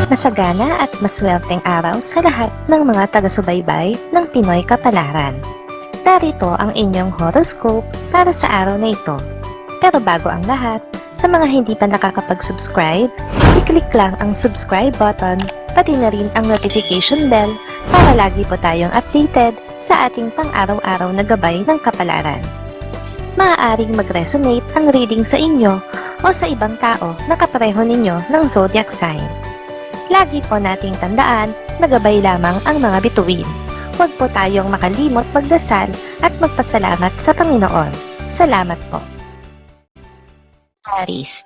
Masagana at maswerteng araw sa lahat ng mga taga-subaybay ng Pinoy Kapalaran. Narito ang inyong horoscope para sa araw na ito. Pero bago ang lahat, sa mga hindi pa nakakapag-subscribe, i-click lang ang subscribe button, pati na rin ang notification bell para lagi po tayong updated sa ating pang-araw-araw na gabay ng kapalaran. Maaaring mag-resonate ang reading sa inyo o sa ibang tao na kapareho ninyo ng zodiac sign. Lagi po nating tandaan na gabay lamang ang mga bituin. Huwag po tayong makalimot magdasal at magpasalamat sa Panginoon. Salamat po. Aries,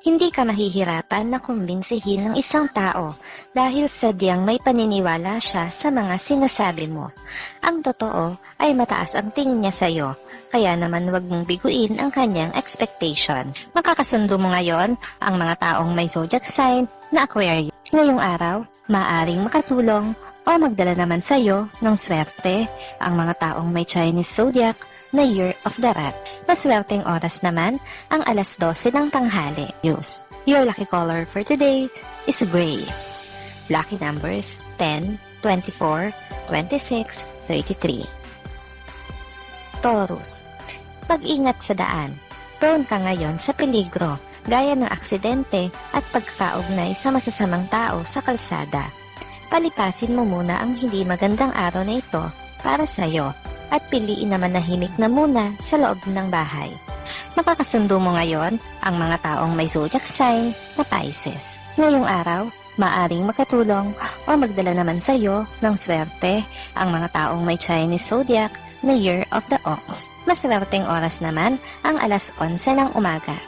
hindi ka mahihirapan na kumbinsihin ng isang tao dahil sadyang may paniniwala siya sa mga sinasabi mo. Ang totoo ay mataas ang tingin niya sa iyo, kaya naman huwag mong biguin ang kanyang expectation. Makakasundo mo ngayon ang mga taong may zodiac sign na Aquarius. Ngayong araw, maaaring makatulong o magdala naman sa iyo ng swerte ang mga taong may Chinese zodiac na Year of the Rat. Maswerteng oras naman ang alas 12 ng tanghali. Use. Your lucky color for today is gray. Lucky numbers 10, 24, 26, 33. Taurus, mag-ingat sa daan. Prone ka ngayon sa peligro, gaya ng aksidente at pagkakaugnay sa masasamang tao sa kalsada. Palipasin mo muna ang hindi magandang araw na ito para sa iyo at piliin na manahimik na muna sa loob ng bahay. Makakasundo mo ngayon ang mga taong may zodiac sign na Pisces. Ngayong araw, maaring makatulong o magdala naman sa iyo ng swerte ang mga taong may Chinese zodiac na Year of the Ox. Maswerteng oras naman ang alas 11 ng umaga.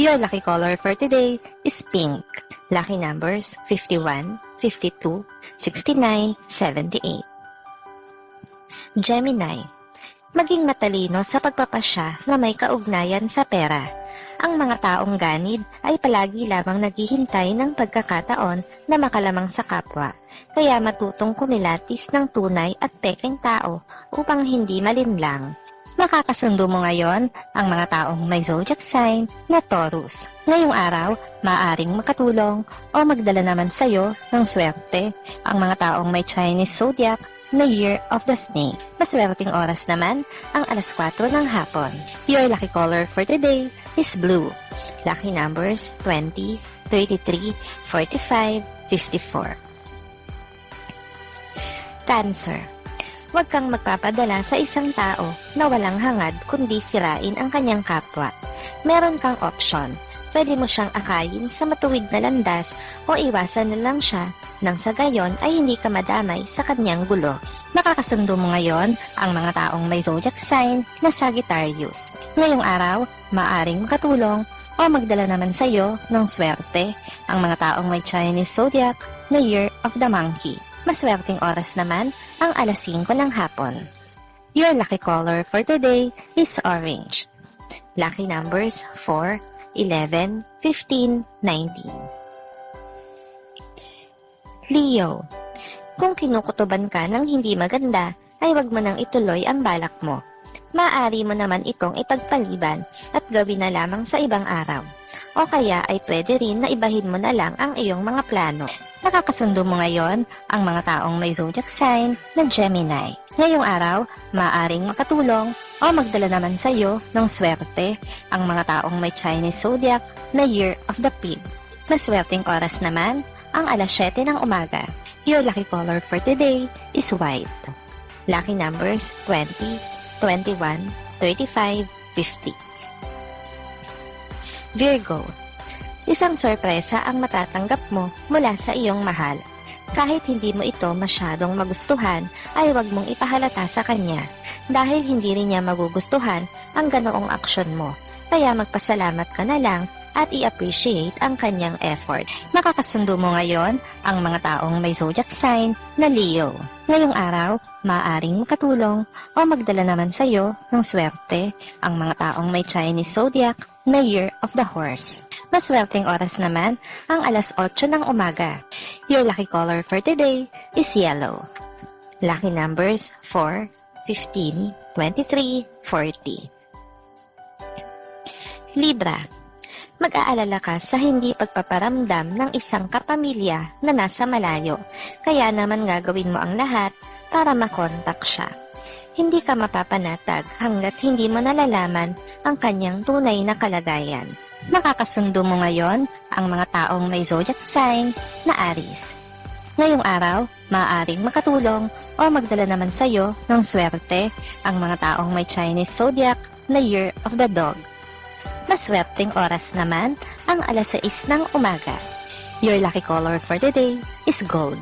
Your lucky color for today is pink. Lucky numbers 51, 52, 69, 78. Gemini, maging matalino sa pagpapasya na may kaugnayan sa pera. Ang mga taong ganid ay palagi lamang naghihintay ng pagkakataon na makalamang sa kapwa, kaya matutong kumilatis ng tunay at pekeng tao upang hindi malinlang. Makakasundo mo ngayon ang mga taong may zodiac sign na Taurus. Ngayong araw, maaaring makatulong o magdala naman sa iyo ng swerte ang mga taong may Chinese zodiac na Year of the Snake. Maswerteng oras naman ang alas 4 ng hapon. Your lucky color for today is blue. Lucky numbers 20, 33, 45, 54. Cancer, huwag kang magpapadala sa isang tao na walang hangad kundi sirain ang kanyang kapwa. Meron kang option. Pwede mo siyang akayin sa matuwid na landas o iwasan na lang siya nang sa gayon ay hindi ka madamay sa kanyang gulo. Makakasundo mo ngayon ang mga taong may zodiac sign na Sagittarius. Ngayong araw, maaring makatulong o magdala naman sa iyo ng swerte ang mga taong may Chinese zodiac na Year of the Monkey. Maswerteng oras naman ang alas 5 ng hapon. Your lucky color for today is orange. Lucky numbers 4, 11, 15, 19. Leo, kung kinukutuban ka ng hindi maganda, ay wag mo nang ituloy ang balak mo. Maaari mo naman itong ipagpaliban at gawin na lamang sa ibang araw. O kaya ay pwede rin na ibahin mo na lang ang iyong mga plano. Nakakasundo mo ngayon ang mga taong may zodiac sign na Gemini. Ngayong araw, maaaring makatulong o magdala naman sa iyo ng swerte ang mga taong may Chinese zodiac na Year of the Pig. Maswerteng oras naman ang alas 7 ng umaga. Your lucky color for today is white. Lucky numbers 20, 21, 35, 50. Virgo, isang sorpresa ang matatanggap mo mula sa iyong mahal. Kahit hindi mo ito masyadong magustuhan, ay huwag mong ipahalata sa kanya dahil hindi rin niya magugustuhan ang ganoong aksyon mo. Kaya magpasalamat ka na lang at i-appreciate ang kanyang effort. Makakasundo mo ngayon ang mga taong may zodiac sign na Leo. Ngayong araw, maaaring makatulong o magdala naman sa iyo ng swerte ang mga taong may Chinese zodiac na Year of the Horse. Maswerteng oras naman ang alas 8 ng umaga. Your lucky color for today is yellow. Lucky numbers 4, 15, 23, 40. Libra, Mag-aalala ka sa hindi pagpaparamdam ng isang kapamilya na nasa malayo, kaya naman gagawin mo ang lahat para makontak siya. Hindi ka mapapanatag hanggat hindi mo nalalaman ang kanyang tunay na kalagayan. Makakasundo mo ngayon ang mga taong may zodiac sign na Aries. Ngayong araw, maaaring makatulong o magdala naman sa iyo ng swerte ang mga taong may Chinese zodiac na Year of the Dog. Maswerteng oras naman ang alas 6 ng umaga. Your lucky color for today is gold.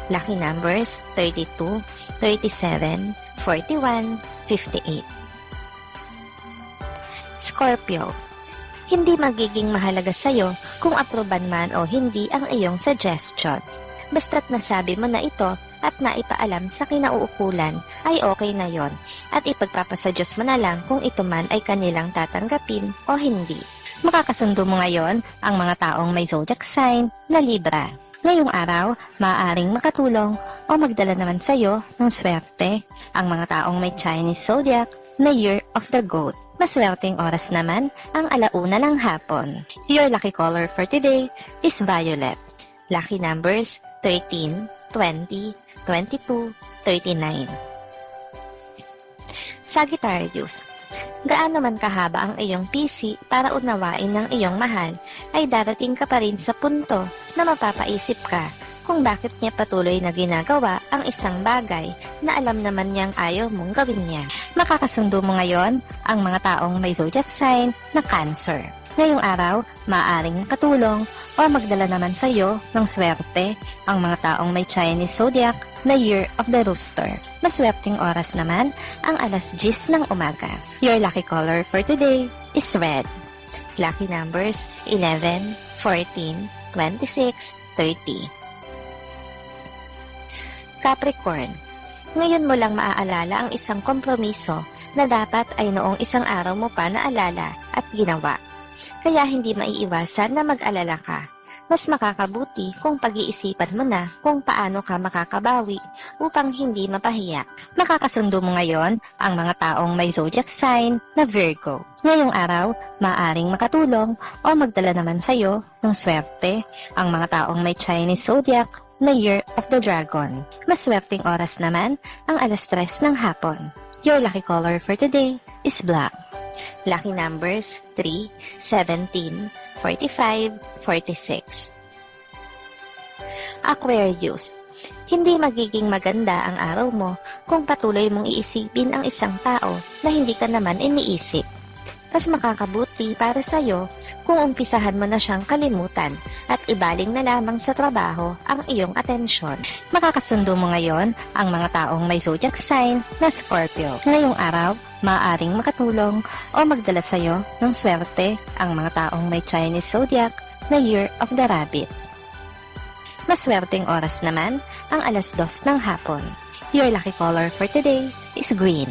Lucky numbers 32, 37, 41, 58. Scorpio. Hindi magiging mahalaga sa iyo kung aproban man o hindi ang iyong suggestion. Basta't nasabi mo na ito at naipaalam sa kinauukulan ay okay na yon at ipagpapasa Diyos mo na lang kung ito man ay kanilang tatanggapin o hindi. Makakasundo mo ngayon ang mga taong may zodiac sign na Libra. Ngayong araw, maaaring makatulong o magdala naman sa iyo ng swerte ang mga taong may Chinese zodiac na Year of the Goat. Maswerteng oras naman ang alauna ng hapon. Your lucky color for today is violet. Lucky numbers 13, 20, 22, 39. Sagittarius. Gaano man kahaba ang iyong PC para unawain ng iyong mahal, ay darating ka pa rin sa punto na mapapaisip ka kung bakit niya patuloy na ginagawa ang isang bagay na alam naman niyang ayaw mong gawin niya. Makakasundo mo ngayon ang mga taong may zodiac sign na Cancer. Ngayong araw, maaaring makatulong o magdala naman sa iyo ng swerte ang mga taong may Chinese zodiac na Year of the Rooster. Maswerteng oras naman ang alas 10 ng umaga. Your lucky color for today is red. Lucky numbers 11, 14, 26, 30. Capricorn. Ngayon mo lang maaalala ang isang kompromiso na dapat ay noong isang araw mo pa naalala at ginawa. Kaya hindi maiiwasan na mag-alala ka. Mas makakabuti kung pag-iisipan mo na kung paano ka makakabawi upang hindi mapahiya. Makakasundo mo ngayon ang mga taong may zodiac sign na Virgo. Ngayong araw, maaaring makatulong o magdala naman sa iyo ng swerte ang mga taong may Chinese zodiac na Year of the Dragon. Maswerteng oras naman ang alas 3 ng hapon. Your lucky color for today is black. Lucky numbers 3, 17, 45, 46. Aquarius. Hindi magiging maganda ang araw mo kung patuloy mong iisipin ang isang tao na hindi ka naman iniisip. Mas makakabuti para sa iyo kung umpisahan mo na siyang kalimutan at ibaling na lamang sa trabaho ang iyong atensyon. Makakasundo mo ngayon ang mga taong may zodiac sign na Scorpio. Ngayong araw, maaaring makatulong o magdala sa iyo ng swerte ang mga taong may Chinese zodiac na Year of the Rabbit. Maswerteng oras naman ang alas 2 ng hapon. Your lucky color for today is green.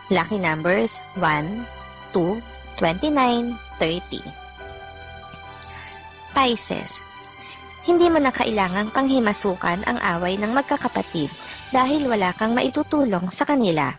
Lucky numbers 1, 2, 29, 30. Pisces. Hindi mo na kailangang panghimasukan ang away ng magkakapatid dahil wala kang maitutulong sa kanila.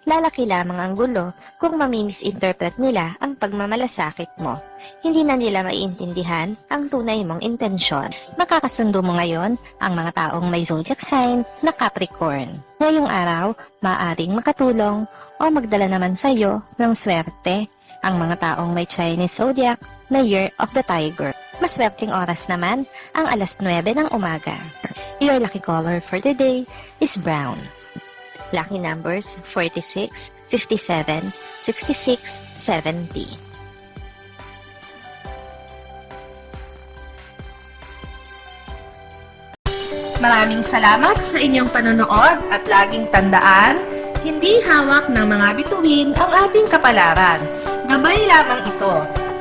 Lalaki lamang ang gulo kung mamimisinterpret nila ang pagmamalasakit mo. Hindi na nila maiintindihan ang tunay mong intensyon. Makakasundo mo ngayon ang mga taong may zodiac sign na Capricorn. Ngayong araw, maaaring makatulong o magdala naman sa iyo ng swerte ang mga taong may Chinese zodiac na Year of the Tiger. Maswerteng oras naman ang alas 9 ng umaga. Your lucky color for the day is brown. Lucky numbers 46, 57, 66, 70. Maraming salamat sa inyong panonood at laging tandaan, hindi hawak ng mga bituin ang ating kapalaran. Gabay lamang ito.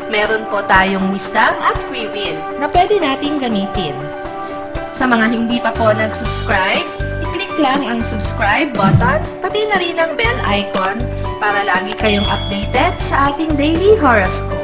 Meron po tayong wisdom at free will na pwede nating gamitin. Sa mga hindi pa po nag-subscribe, i-click lang ang subscribe button, pati na rin ang bell icon para lagi kayong updated sa ating daily horoscope.